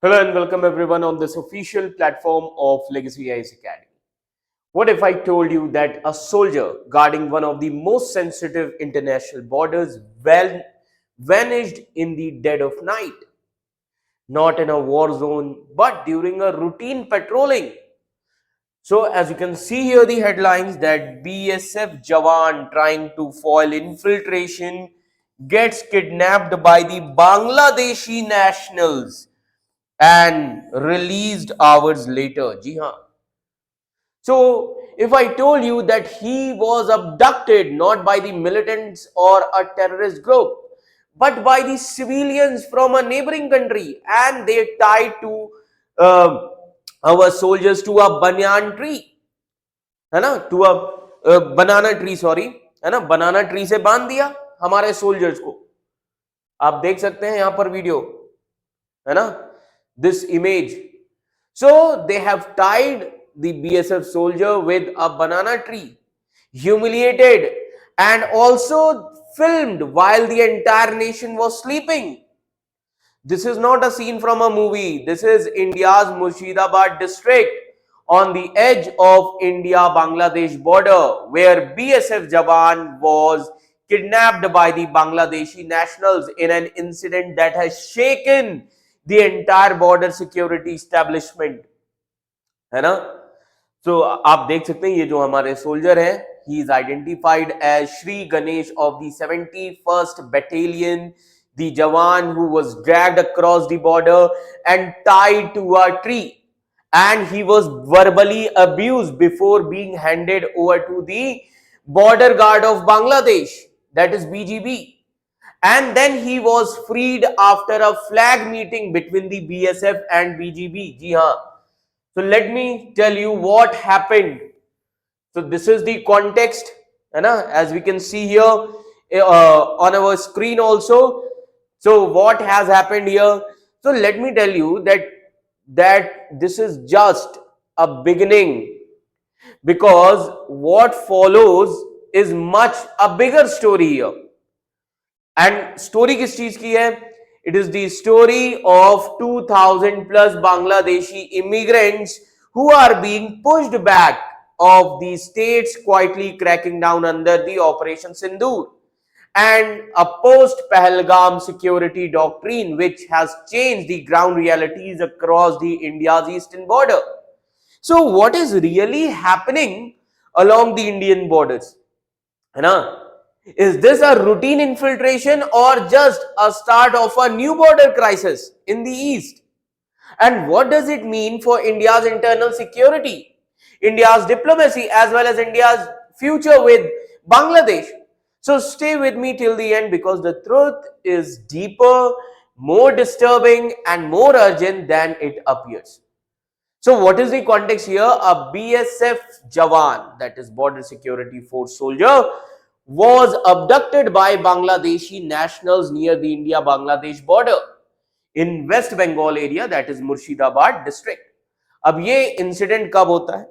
Hello and welcome everyone on this official platform of Legacy IAS Academy. What if I told you that a soldier guarding one of the most sensitive international borders vanished in the dead of night? Not in a war zone, but during a routine patrolling. So as you can see here the headlines that BSF Jawan trying to foil infiltration gets kidnapped by the Bangladeshi nationals and released hours later. Ji haan. So if I told you that he was abducted not by the militants or a terrorist group, but by the civilians from a neighboring country, and they tied to uh, our soldiers to a banyan tree, है ना, to a banana tree, sorry, है ना, banana tree से बांध दिया हमारे soldiers को. आप देख सकते हैं यहाँ पर वीडियो, है ना, this image. So they have tied the BSF soldier with a banana tree, humiliated, and also filmed while the entire nation was sleeping. This is not a scene from a movie. This is India's Murshidabad district on the edge of India-Bangladesh border, where BSF Jawan was kidnapped by the Bangladeshi nationals in an incident that has shaken the entire border security establishment. है ना? So आप देख सकते हैं ये जो हमारे soldier हैं, he is identified as Shri Ganesh of the 71st Battalion, the Jawan who was dragged across the border and tied to a tree, and he was verbally abused before being handed over to the border guard of Bangladesh, that is BGB, and then he was freed after a flag meeting between the BSF and BGB. जी हाँ. So let me tell you what happened. So this is the context, as we can see here on our screen also. So what has happened here? So let me tell you that this is just a beginning, because what follows is much a bigger story here. And story किस चीज की है? It is the story of 2000 plus Bangladeshi immigrants who are being pushed back of the states quietly cracking down under the Operation Sindoor and a post-Pahalgam security doctrine which has changed the ground realities across the India's eastern border. So what is really happening along the Indian borders? है ना? Is this a routine infiltration or just a start of a new border crisis in the east? And what does it mean for India's internal security, India's diplomacy, as well as India's future with Bangladesh? So stay with me till the end, because the truth is deeper, more disturbing, and more urgent than it appears. So what is the context here? A BSF Jawan, that is Border Security Force soldier, was abducted by Bangladeshi nationals near the India-Bangladesh border in West Bengal area, that is Murshidabad district. अब ये incident कब होता है?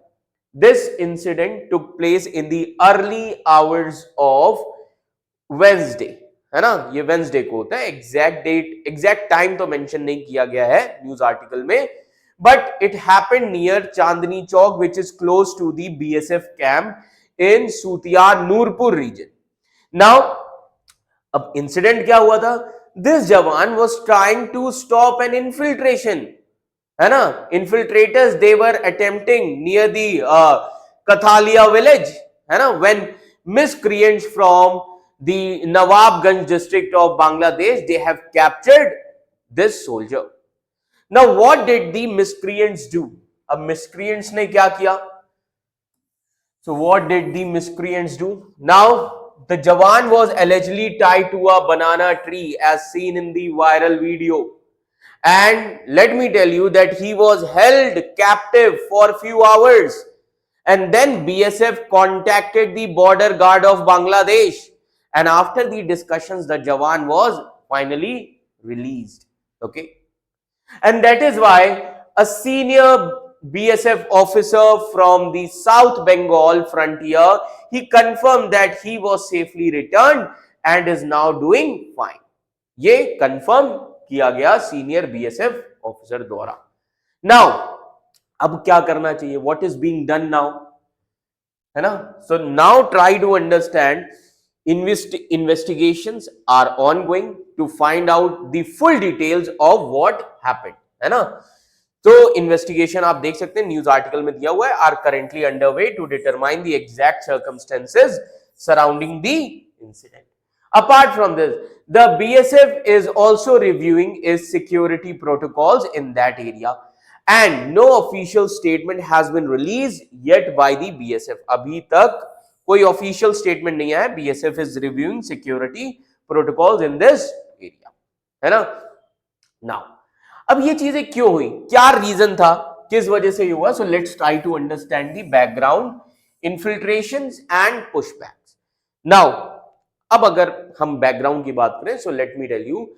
This incident took place in the early hours of Wednesday, है ना? ये Wednesday को होता है. Exact date, exact time तो mention नहीं किया गया है news article में, but it happened near Chandni Chowk, which is close to the BSF camp in Sutia Nurpur region. Now, अब incident क्या हुआ था? This Jawan was trying to stop an infiltration, है ना? Infiltrators, they were attempting near the Kathalia village, है ना? When miscreants from the Nawabganj district of Bangladesh, they have captured this soldier. Now, what did the miscreants do? अब miscreants ने क्या किया? So what did the miscreants do? Now, the Jawan was allegedly tied to a banana tree as seen in the viral video. And let me tell you that he was held captive for a few hours. And then BSF contacted the border guard of Bangladesh. And after the discussions, the Jawan was finally released. Okay. And that is why a senior BSF officer from the South Bengal frontier, he confirmed that he was safely returned and is now doing fine. ये confirm किया गया senior BSF officer द्वारा। Now अब क्या करना चाहिए, what is being done now, है ना। So now try to understand, investigations are ongoing to find out the full details of what happened, है ना। तो इन्वेस्टिगेशन आप देख सकते हैं, न्यूज आर्टिकल में दिया हुआ है, are currently underway to determine the exact circumstances surrounding the incident. Apart from this, the BSF is also reviewing its security protocols in that area, and no official statement has been released yet by the BSF. अभी तक कोई official statement नहीं आया। BSF is reviewing security protocols in this area, है ना। Now अब ये चीजें क्यों हुई, क्या रीजन था, किस वजह से ये हुआ। So let's try to understand the background, infiltrations and pushbacks. Now अब अगर हम बैकग्राउंड की बात करें, so let me tell you,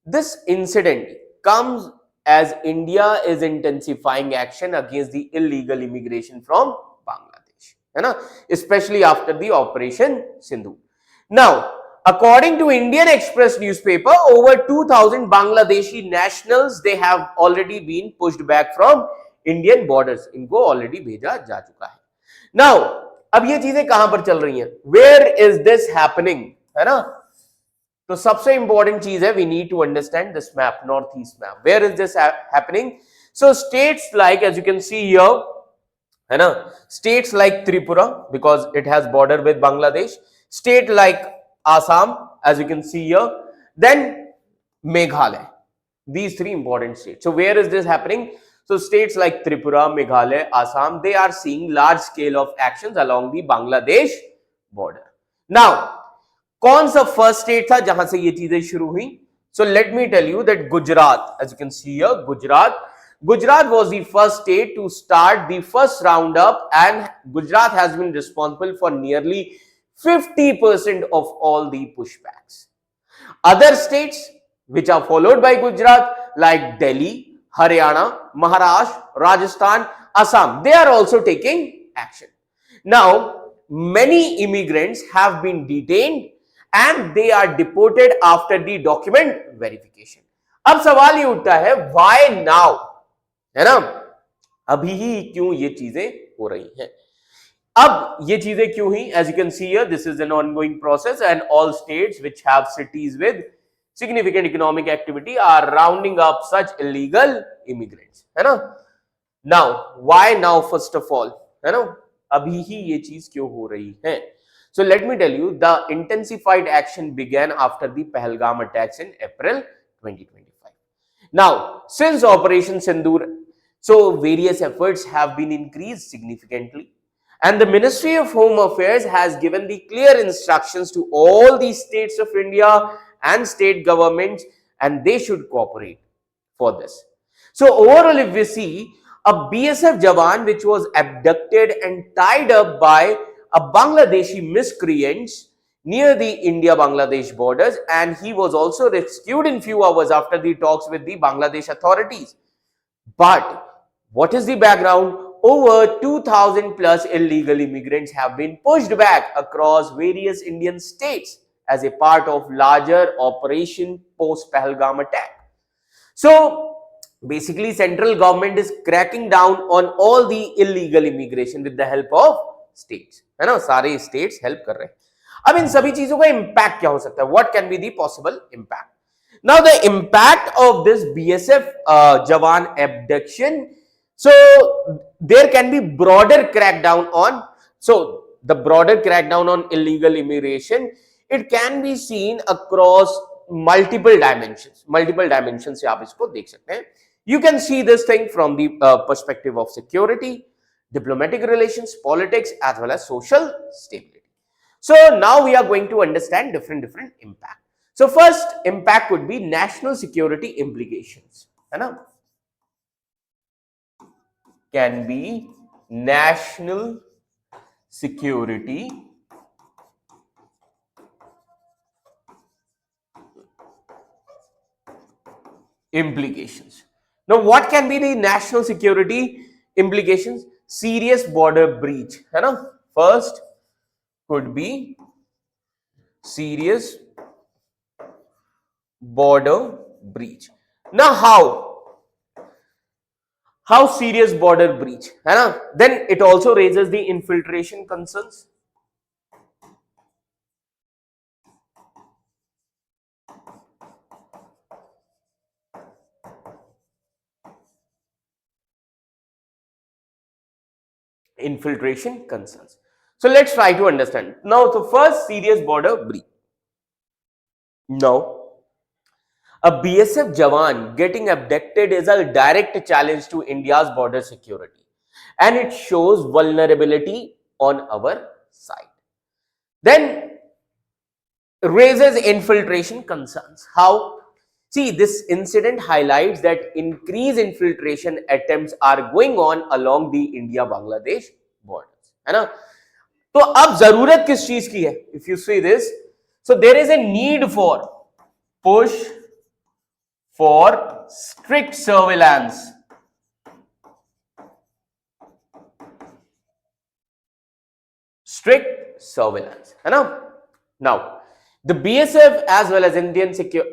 this incident comes as India is intensifying action against the illegal immigration from Bangladesh, है ना, specially after the operation Sindoor. Now according to Indian Express newspaper, over 2000 Bangladeshi nationals they have already been pushed back from Indian borders, इनको already भेजा जा चुका है। Now अब ये चीजें कहां पर चल रही हैं, where is this happening, है ना। तो सबसे इंपॉर्टेंट चीज है, we need to understand this map, northeast map, where is this happening। So states like, as you can see here, है ना, states like Tripura because it has border with Bangladesh, state like Assam, as you can see here, then Meghalaya, these three important states. So where is this happening? So states like Tripura, Meghalaya, Assam, they are seeing large scale of actions along the Bangladesh border. Now कौन सा first state था जहां से ये चीजें शुरू हुई। So let me tell you that Gujarat, as you can see here, Gujarat was the first state to start the first roundup, and Gujarat has been responsible for nearly 50% of all the pushbacks. Other states which are followed by Gujarat like Delhi, Haryana, Maharashtra, Rajasthan, Assam, they are also taking action. Now many immigrants have been detained and they are deported after the document verification. अब सवाल ये उठता है, why now, है ना, अभी ही क्यों ये चीजें हो रही हैं। अब ये चीजें क्यों हुई, as you can see here, this is an ongoing process and all states which have cities with significant economic activity are rounding up such illegal immigrants, है ना। Now why now, first of all, है ना, अभी ही ये चीज क्यों हो रही है। So let me tell you, the intensified action began after the Pahalgam attacks in April 2025. Now since Operation Sindoor, so various efforts have been increased significantly, and the Ministry of Home Affairs has given the clear instructions to all the states of India and state governments, and they should cooperate for this. So overall, if we see, a BSF Jawan which was abducted and tied up by a Bangladeshi miscreants near the India-Bangladesh borders, and he was also rescued in few hours after the talks with the Bangladesh authorities. But what is the background? Over 2000 plus illegal immigrants have been pushed back across various Indian states as a part of larger operation post Pahalgam attack. So basically central government is cracking down on all the illegal immigration with the help of states, है ना, सारे states help कर रहे हैं। अब इन सभी चीजों का impact क्या हो सकता है, what can be the possible impact? Now the impact of this BSF Jawan abduction, so there can be broader crackdown on, so the broader crackdown on illegal immigration, it can be seen across multiple dimensions से आप इसको देख सकते हैं। You can see this thing from the perspective of security, diplomatic relations, politics, as well as social stability. So now we are going to understand different impact. So first impact would be national security implications, है ना, can be national security implications. Now what can be the national security implications? Serious border breach, है ना, first could be serious border breach. Now how? How serious border breach, है ना? Then it also raises the infiltration concerns. Infiltration concerns. So let's try to understand. Now, the first serious border breach. Now, a BSF Jawan getting abducted is a direct challenge to India's border security, and it shows vulnerability on our side. Then raises infiltration concerns. How? See, this incident highlights that increased infiltration attempts are going on along the India-Bangladesh borders. है ना? तो अब जरूरत किस चीज की है? If you see this, so there is a need for push for strict surveillance. Strict surveillance, है ना? Now, the BSF as well as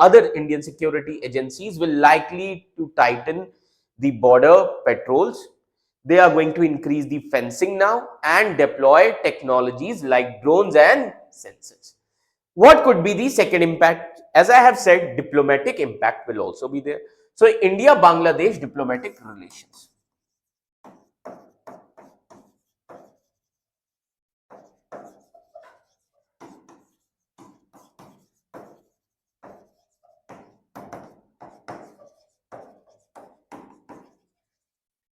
other Indian security agencies will likely to tighten the border patrols. They are going to increase the fencing now and deploy technologies like drones and sensors. What could be the second impact? As I have said, diplomatic impact will also be there. So, India-Bangladesh diplomatic relations.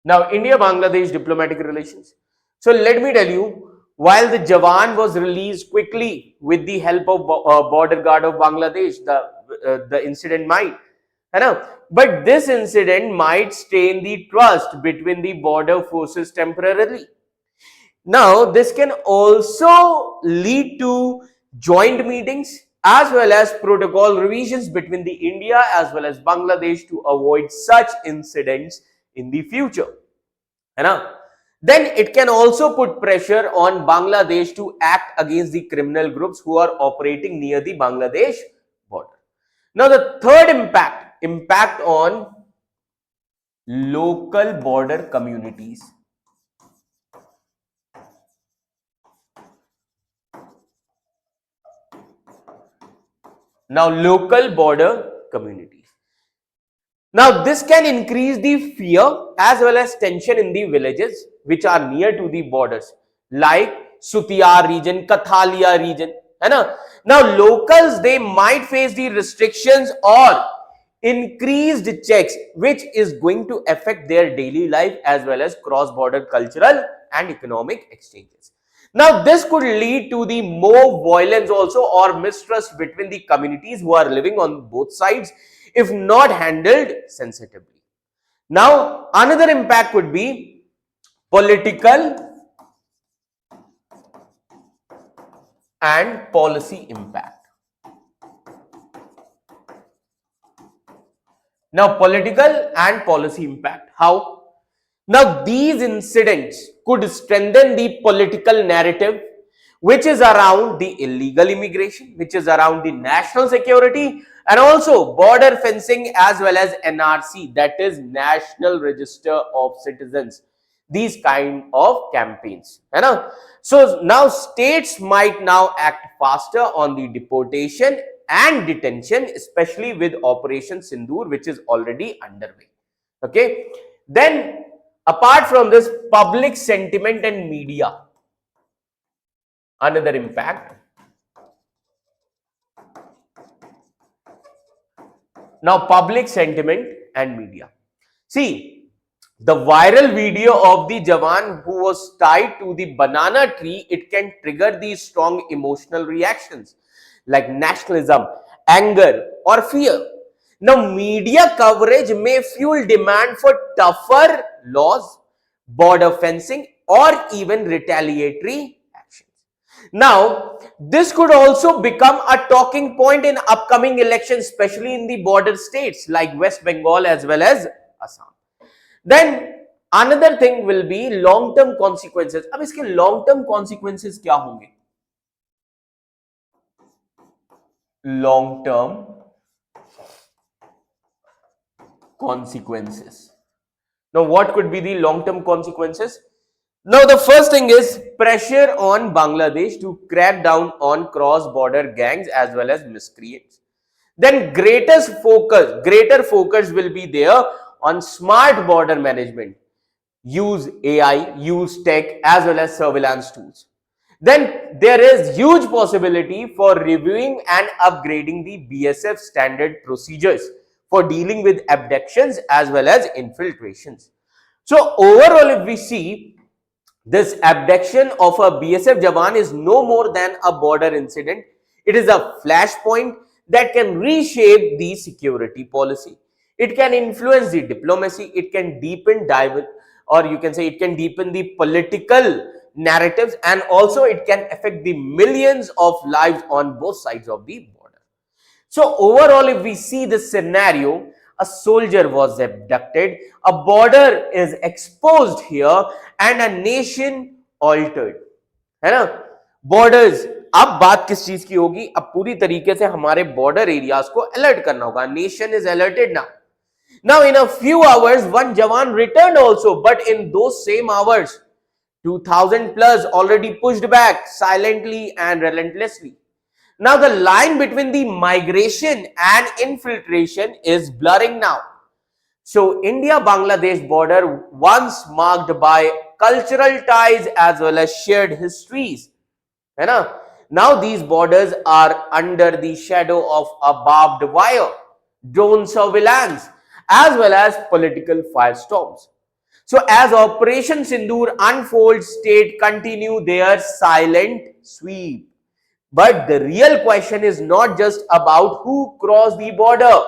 Now, India-Bangladesh diplomatic relations. So, let me tell you, while the Jawan was released quickly with the help of border guard of Bangladesh, the incident might, है ना? But this incident might strain the trust between the border forces temporarily. Now, this can also lead to joint meetings as well as protocol revisions between the India as well as Bangladesh to avoid such incidents in the future. Then it can also put pressure on Bangladesh to act against the criminal groups who are operating near the Bangladesh border. Now, the third impact on local border communities. Now, local border communities. Now, this can increase the fear as well as tension in the villages which are near to the borders, like Sutiar region, Kathalia region. Now, locals, they might face the restrictions or increased checks, which is going to affect their daily life as well as cross-border cultural and economic exchanges. Now, this could lead to the more violence also or mistrust between the communities who are living on both sides if not handled sensitively. Now, another impact could be political and policy impact. Now, political and policy impact. How? Now, these incidents could strengthen the political narrative, which is around the illegal immigration, which is around the national security, and also border fencing as well as NRC, that is National Register of Citizens. These kind of campaigns. So now states might now act faster on the deportation and detention, especially with Operation Sindoor, which is already underway. Okay. Then, apart from this, public sentiment and media, another impact. Now, public sentiment and media. See, the viral video of the Jawan who was tied to the banana tree, it can trigger these strong emotional reactions like nationalism, anger, or fear. Now, media coverage may fuel demand for tougher laws, border fencing, or even retaliatory actions. Now, this could also become a talking point in upcoming elections, especially in the border states like West Bengal as well as Assam. Then another thing will be long term consequences. अब इसके long term consequences क्या होंगे? Long term consequences. Now, what could be the long-term consequences? Now, the first thing is pressure on Bangladesh to crack down on cross-border gangs as well as miscreants. Then greater focus will be there on smart border management. Use AI, use tech as well as surveillance tools. Then there is huge possibility for reviewing and upgrading the BSF standard procedures for dealing with abductions as well as infiltrations. So overall, if we see, this abduction of a BSF Jawan is no more than a border incident. It is a flashpoint that can reshape the security policy. It can influence the diplomacy. It can or you can say it can deepen the political narratives, and also it can affect the millions of lives on both sides of the border. So overall, if we see this scenario, a soldier was abducted, a border is exposed here, and a nation altered, है ना? Borders, अब बात किस चीज की होगी? अब पूरी तरीके से हमारे border areas को alert करना होगा. Nation is alerted now. Now, in a few hours, one Jawan returned also, but in those same hours, 2000 plus already pushed back silently and relentlessly. Now, the line between the migration and infiltration is blurring now. So, India-Bangladesh border, once marked by cultural ties as well as shared histories, है ना? Now these borders are under the shadow of a barbed wire, drone surveillance, as well as political firestorms. So as Operation Sindoor unfolds, state continue their silent sweep. But the real question is not just about who crossed the border.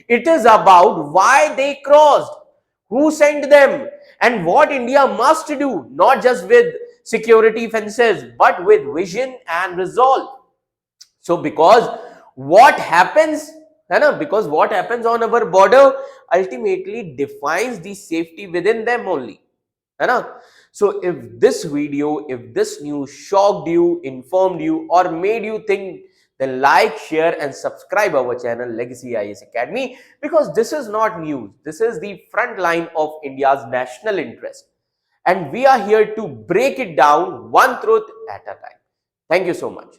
It is about why they crossed, who sent them, and what India must do, not just with security fences, but with vision and resolve. So because what happens, because what happens on our border ultimately defines the safety within them only. So if this video, if this news shocked you, informed you, or made you think, then like, share and subscribe our channel Legacy IAS Academy, because this is not news. This is the front line of India's national interest. And we are here to break it down one truth at a time. Thank you so much.